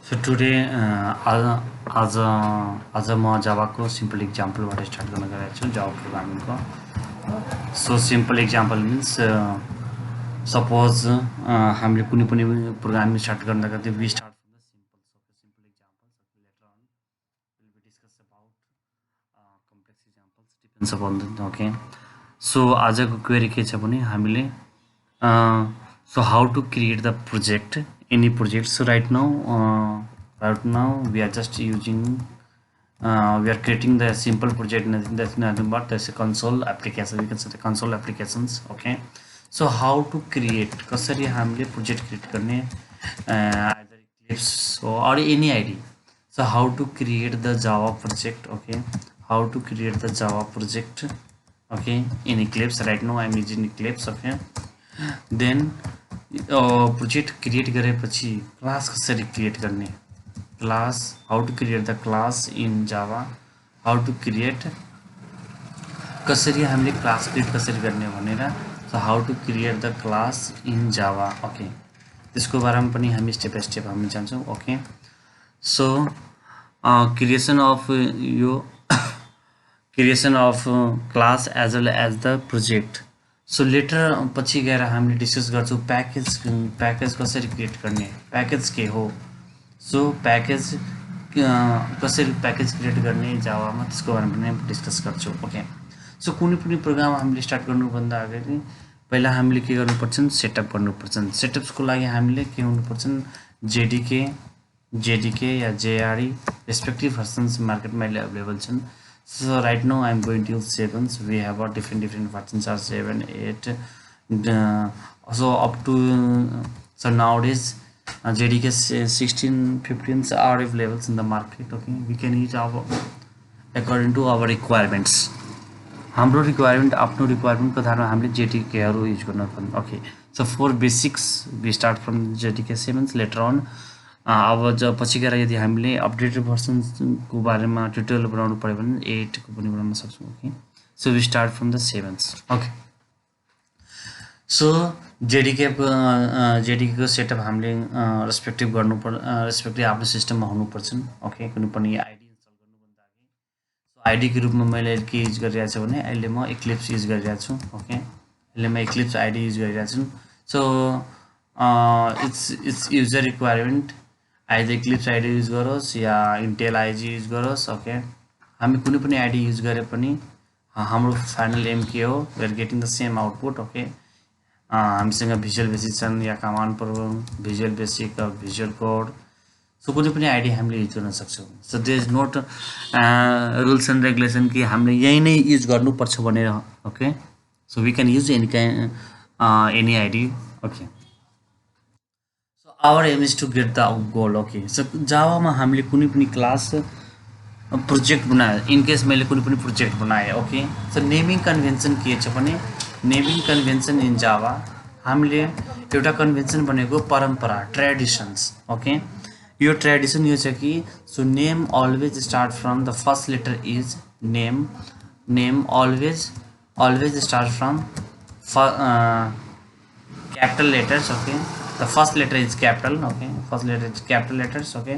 So today आज म जावाको simple एक्जाम्पलबाट start गर्न गइरहेको छु जावा प्रोग्रामिङको. So simple example means suppose हामीले कुनै पनि प्रोग्रामिङ स्टार्ट गर्दाखेरि we start from the simple examples later on will be discuss about complex examples depends upon okay. So आजको क्वेरी के छ भने हामीले so how to create the project, any project. So right now we are just using we are creating the simple project, that's nothing but there's a console application, we can say the console applications. Okay, so how to create कसरी हामीले project create गर्ने either Eclipse or any ID. So how to create the Java project. Okay, how to create the Java project, okay, in Eclipse. Right now I'm using Eclipse. Okay, then project create गरेपछि class कसरी create गर्ने, class how to create the class in Java, how to create कसरी हामीले class create कसरी गर्ने भनेर. So how to create the class in Java. Okay, त्यसको बारेमा पनि हामी स्टेप बाइ स्टेप हामी जान्छौँ. ओके, सो क्रिएसन अफ यो creation of class as well as the project. So later पछि गएर हामीले डिस्कस गर्छौँ प्याकेज कसरी क्रिएट गर्ने, प्याकेज के हो. सो प्याकेज कसरी प्याकेज क्रिएट गर्ने जावामा, त्यसको बारेमा पनि डिस्कस गर्छौँ. ओके, सो कुनै पनि प्रोग्राम हामीले स्टार्ट गर्नुभन्दा अगाडि पहिला हामीले के गर्नुपर्छ, सेटअप गर्नुपर्छ. सेटअप्सको लागि हामीले के हुनुपर्छ, जेडीके या जेआरई रेस्पेक्टिभ भर्सन्स मार्केटमा अहिले अवेलेबल छन्. So right now I'm going to use 7s. We have a different versions are 7, 8, so up to so nowadays JDK 16, 15s are available in the market. Okay, we can use our according to our requirements. हाम्रो requirement आफ्नो रिक्वायरमेन्टको आधारमा हामीले जेडीकेहरू use गर्न पर्ने. Okay, so for basics we start from JDK 7s. Later on अब जब पछि गएर यदि हामीले अपडेटेड भर्सनको बारेमा ट्युटोरियल बनाउनु पऱ्यो भने 8 को पनि बनाउन सक्छौँ. Okay, so we start from the 7s. Okay, so जेडीकेको सेटअप हामीले रेस्पेक्टिभ रेस्पेक्टिभ आफ्नो सिस्टममा हुनुपर्छ. ओके, कुनै पनि आइडी इन्स्टल गर्नुभन्दा अघि. सो आइडीको रूपमा मैले के युज गरिरहेको छु भने अहिले म इक्लिप्स युज गरिरहेको छु. ओके, अहिले म इक्लिप्स आइडी युज गरिरहेको छु. So it's user requirement either Eclipse ID use गरोस् या इन्टेल आइजी युज गरोस्. ओके, हामी कुनै पनि आइडी युज गरे पनि हाम्रो फाइनल एम के हो, we are getting the same output. Okay, हामीसँग भिजुअल बेसिक छन् या command program, visual basic, visual code. So कुनै पनि आइडी हामीले युज गर्न सक्छौँ. So there is not rules and regulation कि हामीले यही नै युज गर्नुपर्छ भनेर. Okay, so we can use any IDE. Okay, our aim is to get the goal. Okay, so जावामा हामीले कुनै पनि क्लास प्रोजेक्ट बनायो, इन केस मैले कुनै पनि प्रोजेक्ट बनाएँ. ओके, सो नेमिङ कन्भेन्सन के छ भने नेमिङ कन्भेन्सन इन जावा हामीले एउटा कन्भेन्सन भनेको परम्परा, ट्रेडिसन्स. ओके, यो ट्रेडिसन यो छ कि so name always start from the first letter is name always start from capital letters. Okay, the first letter is capital. Okay, first letter is capital letters. Okay,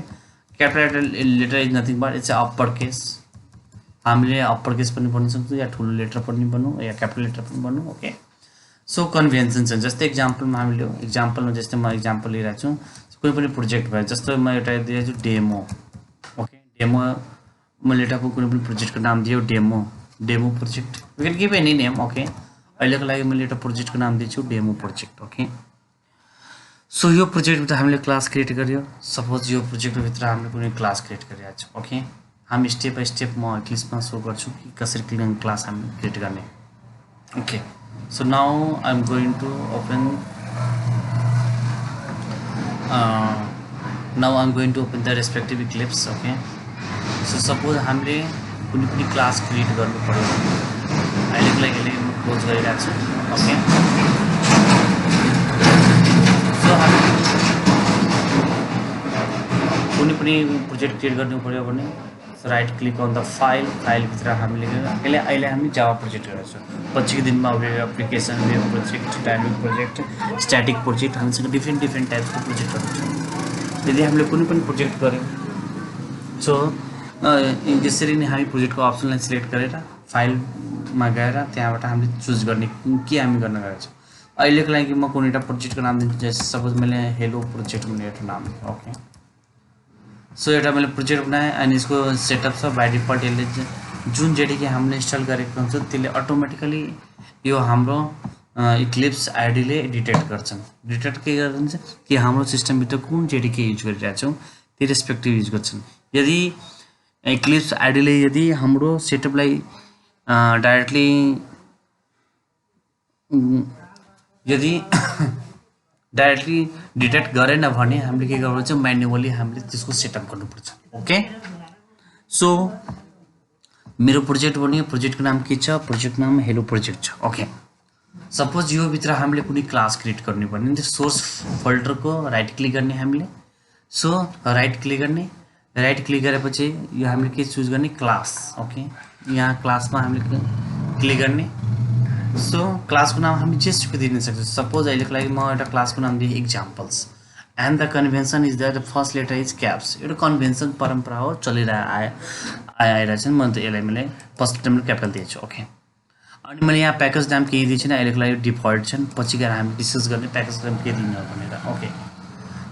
capital letter is nothing but it's a upper case. हामीले upper case पनि पढ्न सक्छौँ या ठुलो letter पनि पढ्नु या capital letter पनि पढ्नु. Okay, so convention छ. जस्तै एक्जाम्पलमा हामीले एक्जाम्पलमा जस्तै म एक्जाम्पल लिइरहेको छु. कुनै पनि प्रोजेक्ट भयो, जस्तो म एउटा दिएको छु डेमो. ओके, डेमो मैले एउटा कुनै पनि प्रोजेक्टको नाम दियो demo project. We can give any name. Okay, अहिलेको लागि मैले एउटा प्रोजेक्टको नाम दिन्छु डेमो प्रोजेक्ट. ओके, सो यो प्रोजेक्टभित्र हामीले क्लास क्रिएट गर्यो. सपोज यो प्रोजेक्टभित्र हामीले कुनै क्लास क्रिएट गरिरहेको छौँ. ओके, हामी स्टेप बाई स्टेप म इक्लिप्समा सो गर्छु कि कसरी क्लास हामी क्रिएट गर्ने. Okay, so now I am going to open the respective Eclipse. Okay, so suppose हामीले कुनै पनि क्लास क्रिएट गर्नु पऱ्यो. अहिलेको लागि क्लोज गरिरहेको छु. ओके, सो हामी कुनै पनि प्रोजेक्ट क्रिएट गर्नु पऱ्यो भने राइट क्लिक अन द फाइलभित्र हामीले अहिले हामी जावा प्रोजेक्ट गरेको छौँ. पछिको दिनमा web application, web project, dynamic project, static project, हामीसँग डिफ्रेन्ट टाइप्सको प्रोजेक्टहरू छ. यदि हामीले कुनै पनि प्रोजेक्ट गर्यौँ सो यसरी नै हामी प्रोजेक्टको अप्सनलाई सिलेक्ट गरेर फाइलमा गएर त्यहाँबाट हामीले चुज गर्ने के हामी गर्न गएको छौँ। अहिलेको लागि म कुनै एउटा प्रोजेक्टको नाम दिन्छु, जैसे सपोज मैले हेलो प्रोजेक्ट भन्ने एउटा नाम दिएँ। ओके, सो एउटा मैले प्रोजेक्ट बनाएँ अनि यसको सेटअप छ। बाई डिफल्ट यसले जुन जेडीके हामीले इन्स्टल गरेको हुन्छ त्यसले अटोमेटिकली यो हाम्रो इक्लिप्स आइडीले डिटेक्ट गर्छन्। डिटेक्ट के गर्छ कि हाम्रो सिस्टमभित्र कुन जेडीके युज गरिरहेका छौँ त्यो रेस्पेक्टिभ युज गर्छन्। यदि इक्लिप्स आइडीले यदि हाम्रो सेटअपलाई डाइरेक्टली यदि डाइरेक्टली डिटेक्ट गरेन भने हामीले के गर्नुपर्छ, म्यानुअली हामीले त्यसको सेटअप गर्नुपर्छ। ओके, सो मेरो प्रोजेक्ट बन्यो, प्रोजेक्टको नाम के छ, प्रोजेक्ट नाम हेलो प्रोजेक्ट छ। ओके, सपोज यो भित्र हामीले कुनै क्लास क्रिएट गर्नु पर्ने त्यो सोर्स फोल्डरको राइट क्लिक गर्ने हामीले। सो राइट क्लिक गर्ने, राइट क्लिक गरेपछि यो हामीले के चुज गर्ने, क्लास। ओके, यहाँ क्लासमा हामीले क्लिक गर्ने। सो क्लासको नाम हामी जेसुकै दिन सक्छौँ। सपोज अहिलेको लागि म एउटा क्लासको नाम दिएँ examples and the convention is that the first letter is caps. एउटा कन्भेन्सन परम्परा हो, आइरहेछ। म त यसलाई मैले फर्स्ट टाइम क्यापिटल दिएछु। ओके, अनि मैले यहाँ प्याकेज नाम केही दिएको छैन, अहिलेको लागि डिफल्ट छन्। पछि गएर हामी डिस्कस गर्ने प्याकेज नाम के दिनु भनेर। ओके,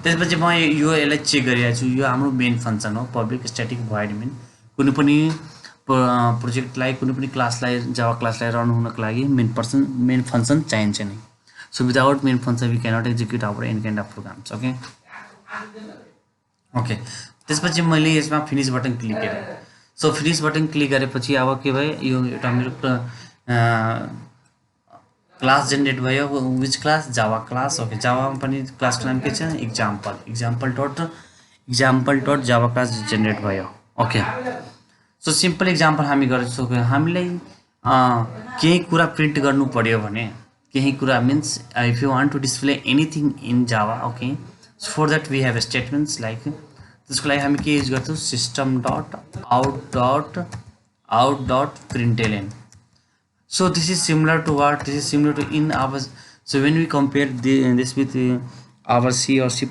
त्यसपछि म यसलाई चेक गरिरहेको छु। यो हाम्रो मेन फङ्सन हो, पब्लिक स्ट्याटिक भोइड मेन। कुनै पनि प्रोजेक्टलाई कुनै पनि क्लासलाई जावा क्लासलाई रन हुनको लागि मेन फङ्सन चाहिन्छ नै। So without main function we cannot execute our any kind of programs. Okay, okay, त्यसपछि मैले यसमा फिनिस बटन क्लिक गरेँ। सो फिनिस बटन क्लिक गरेपछि अब के भयो, यो एउटा मेरो क्लास जेनेरेट भयो। Which class, Java class. Okay, जावामा पनि क्लासको नाम के छ, example dot Java class generate भयो। ओके, सो सिम्पल इक्जाम्पल हामी गरिसक्यो। हामीलाई केही कुरा प्रिन्ट गर्नु पर्यो भने केही कुरा means if you want to display anything in Java. Okay, so for that we have statements like, त्यसको लागि हामी के युज गर्छौँ, system dot out dot println. So this is similar to what? This is similar to in our, so when we compare this with our C or C++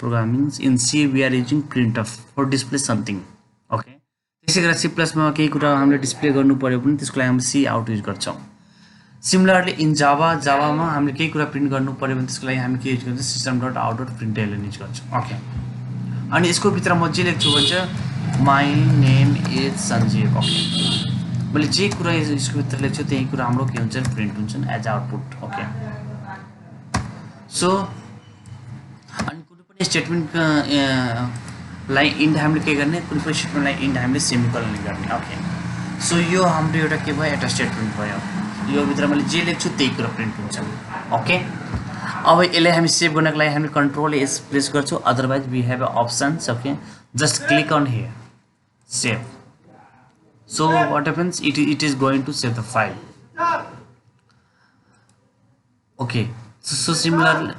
programming, in C we are using printf for display something. Okay, त्यसै गरी C++ मा केही कुरा हामीले display गर्नु पर्यो भने त्यसको लागि हामी C out युज गर्छौँ। सिमिलरली इन जावामा हामीले केही कुरा प्रिन्ट गर्नु पर्यो भने त्यसको लागि हामी के युज गर्छौँ, system dot out dot println use गर्छौँ। ओके, अनि यसको भित्र म जे लेख्छु भन्छ my name is Sanjeev. Okay, मैले जे कुरा यसको भित्र लेख्छु त्यही कुरा हाम्रो के हुन्छ, प्रिन्ट हुन्छन् एज आउटपुट। ओके, सो अनि कुनै पनि स्टेटमेन्टलाई इन्ड हामीले के गर्ने, कुनै पनि स्टेटमेन्टलाई इन्ड हामीले सेमिकोलन गर्ने। ओके, सो यो हाम्रो एउटा के भयो, एउटा स्टेटमेन्ट भयो। यो भित्र मैले जे लेख्छु त्यही कुरा प्रिन्ट हुन्छ। ओके, अब यसलाई हामी सेभ गर्नको लागि हामी कन्ट्रोल एस प्रेस गर्छौँ, otherwise we have options. Okay, just click on here, save. So what happens, it is going to save the file. Okay, so similarly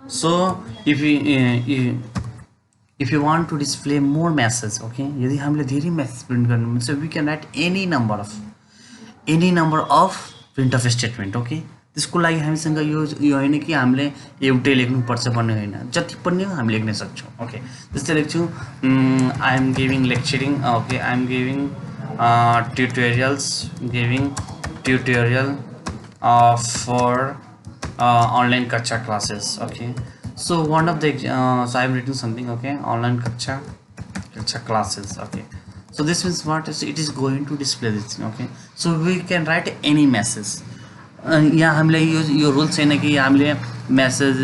so if you want to display more messages, okay, यदि हामीले धेरै message print गर्नु हुन्छ, we can write any number of printf statement. okay, त्यसको लागि हामीसँग यो होइन कि हामीले एउटै लेख्नुपर्छ भन्ने होइन, जति पनि हामी लेख्न सक्छौँ। ओके, जस्तै लेख्छु I am giving lecturing. Okay, I am giving tutorial for online कक्षा classes. Okay, so one of the so I am reading something. Okay, online कक्षा classes. Okay, so this means what it is going to display this. Okay, so we can write any message. यहाँ हामीलाई यो rule छैन कि हामीले message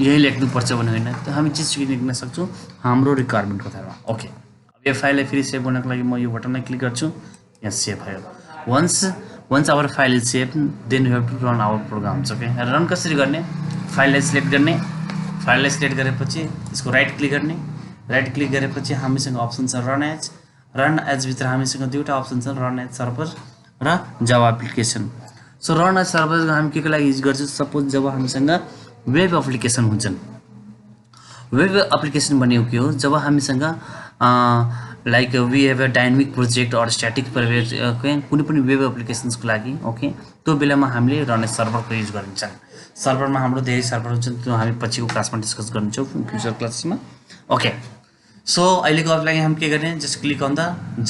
यही लेख्नुपर्छ भन्ने होइन, त हामी जेसुकै लेख्न सक्छौँ हाम्रो रिक्वायरमेन्टको आधारमा। ओके, अब यो फाइललाई फेरि सेभ गर्नको लागि म यो बटनमा क्लिक गर्छु, यहाँ सेभ भयो। Once our file is save then you have to run our programs. Okay, run कसरी गर्ने, फाइललाई सिलेक्ट गर्ने, फाइललाई सिलेक्ट गरेपछि यसको राइट क्लिक गर्ने, राइट क्लिक गरेपछि हामीसँग अप्सन छ रन एज भित्र हामीसँग दुईवटा अप्सन छ, रन एज सर्भर र Java application. So run as server हामी के को लागि युज गर्छौँ, सपोज जब हामीसँग वेब एप्लिकेसन हुन्छन्। वेब एप्लिकेसन भनेको के हो, जब हामीसँग like we have a dynamic project or static project कुनै पनि वेब एप्लिकेसन्सको लागि ओके त्यो बेलामा हामीले रन सर्भरको युज गरिन्छ सर्भरमा हाम्रो धेरै सर्भर हुन्छन् त्यो हामी पछिको क्लासमा डिस्कस गर्नेछौँ फ्युचर क्लासमा ओके सो अहिलेको लागि हामी के गर्ने just click on the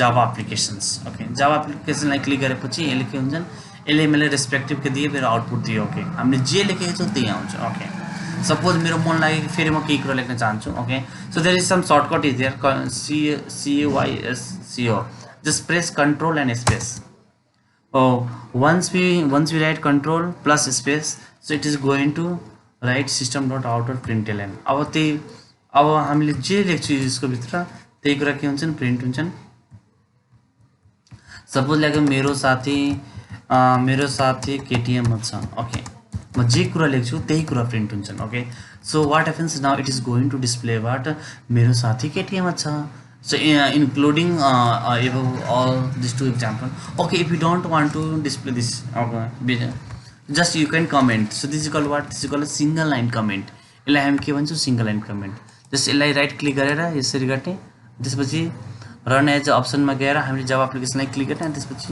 Java applications okay Java एप्लिकेसनलाई क्लिक गरेपछि यसले के हुन्छन् यसले मैले रेस्पेक्टिभ के दिए मेरो आउटपुट दियो ओके हामीले जे लेखेको छौँ त्यही आउँछ ओके सपोज मेरो मन लाग्यो कि फेरि म केही कुरा लेख्न चाहन्छु okay so there is some shortcut is there CAYSCO just press control and space once we write control plus space so it is going to write system.out.println अब हामीले जे लेख्छु यसको भित्र त्यही कुरा के हुन्छन् प्रिन्ट हुन्छन् सपोज लाइक मेरो साथी केटीएम छ ओके म जे कुरा लेख्छु त्यही कुरा प्रिन्ट हुन्छन् okay so what happens now it is going to display what मेरो साथी केटीएम छ so including above all these two examples okay if you don't want to display this okay just you can comment so this is called what this is called a single line comment यसलाई हामी के भन्छौं single line comment just यसलाई right click गरेर यसरी गर्ने त्यसपछि run as अप्सनमा गएर हामीले जावा एप्लिकेसनलाई क्लिक गर्ने अनि त्यसपछि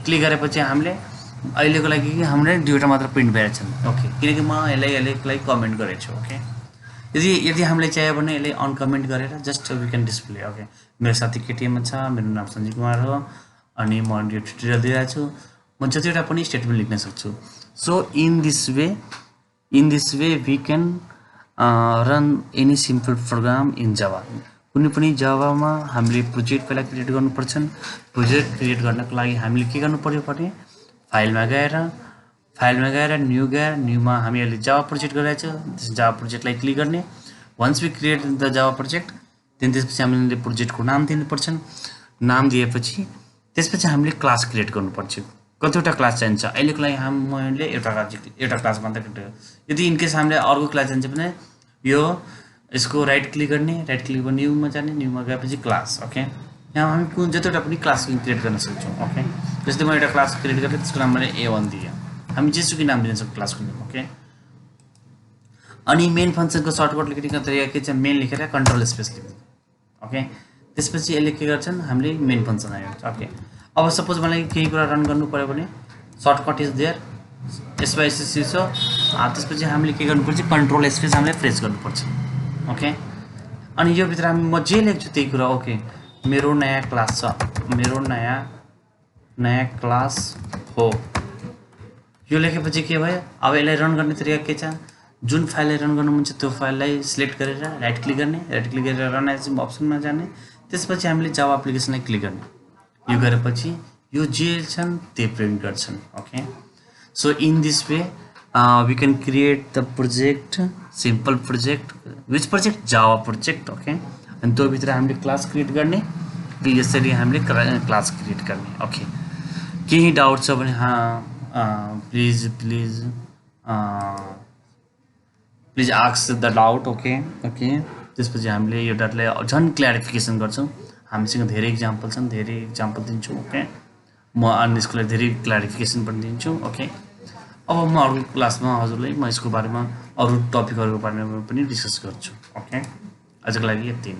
क्लिक गरेपछि हामीले अहिलेको लागि हामीले दुईवटा मात्र प्रिन्ट भइरहेछ ओके किनकि म यसलाई कमेन्ट गरेको छु ओके यदि हामीले चाहियो भने यसले अनकमेन्ट गरेर just we can display okay मेरो साथी केटीएम छ मेरो नाम सञ्जीव कुमार हो अनि म यो ट्युटोरियल दिइरहेको छु म जतिवटा पनि स्टेटमेन्ट लेख्न सक्छु so in this way we can run any simple program in Java कुनै पनि जावामा हामीले प्रोजेक्ट पहिला क्रिएट गर्नुपर्छ प्रोजेक्ट क्रिएट गर्नको लागि हामीले के गर्नु पर्यो भने फाइलमा गएर न्यूमा हामी अहिले जावा प्रोजेक्ट गरिरहेको छ त्यस जावा प्रोजेक्टलाई क्लिक गर्ने once we create the Java project त्यसपछि हामीले प्रोजेक्टको नाम दिनुपर्छ नाम दिएपछि त्यसपछि हामीले क्लास क्रिएट गर्नुपर्छ कतिवटा क्लास चाहिन्छ अहिलेको लागि हामीले एउटा क्लास मात्र क्रिएट यदि इनकेस हामीले अर्को क्लास चाहिन्छ भने यो यसको राइट क्लिक गर्ने न्यूमा जाने न्यूमा गएपछि क्लास ओके यहाँ हामी कुन जतिवटा पनि क्लास क्रिएट गर्न सक्छौँ ओके जस्तै म एउटा क्लास क्रिएट गरेँ त्यसको नाम मैले A1 दिएँ हामी जेसुकै नाम दिन सक्छौँ क्लासको नाम ओके अनि मेन फंक्सनको सर्टकट लेख्ने तरिका के छ मेन लेखेर कन्ट्रोल स्पेस लेख्नु ओके त्यसपछि यसले के गर्छन् हामीले मेन फंक्सन आयो ओके अब सपोज मलाई केही कुरा रन गर्नु पर्यो भने सर्टकट इज देयर SYSC छ त्यसपछि हामीले के गर्नुपर्छ कन्ट्रोल स्पेस हामीले प्रेस गर्नुपर्छ ओके अनि यो भित्र हामी म जे लेख्छु त्यही कुरा ओके मेरो नयाँ क्लास छ मेरो नयाँ क्लास हो यो लेखेपछि के भयो अब यसलाई रन गर्ने तरिका के छ जुन फाइललाई रन गर्नु मन छ त्यो फाइललाई सिलेक्ट गरेर राइट क्लिक गरेर रन एज अप्सनमा जाने त्यसपछि हामीले जावा एप्लिकेसनलाई क्लिक गर्ने यो गरेपछि यो जे छन् त्यो प्रिन्ट गर्छन् okay so in this way we can create the project simple project which project Java project okay अनि त्यो भित्र हामीले क्लास क्रिएट गर्ने यसरी हामीले क्लास क्रिएट गर्ने ओके केही डाउट छ भने please ask the doubt okay त्यसपछि हामीले यो डाटालाई झन् क्ल्यारिफिकेसन गर्छौँ हामीसँग धेरै इक्जाम्पल छन् धेरै इक्जाम्पल दिन्छु ओके म अनि यसको लागि धेरै क्ल्यारिफिकेसन पनि दिन्छु ओके अब म अरू क्लासमा हजुरलाई म यसको बारेमा अरू टपिकहरूको बारेमा पनि डिस्कस गर्छु ओके आजको लागि यति नै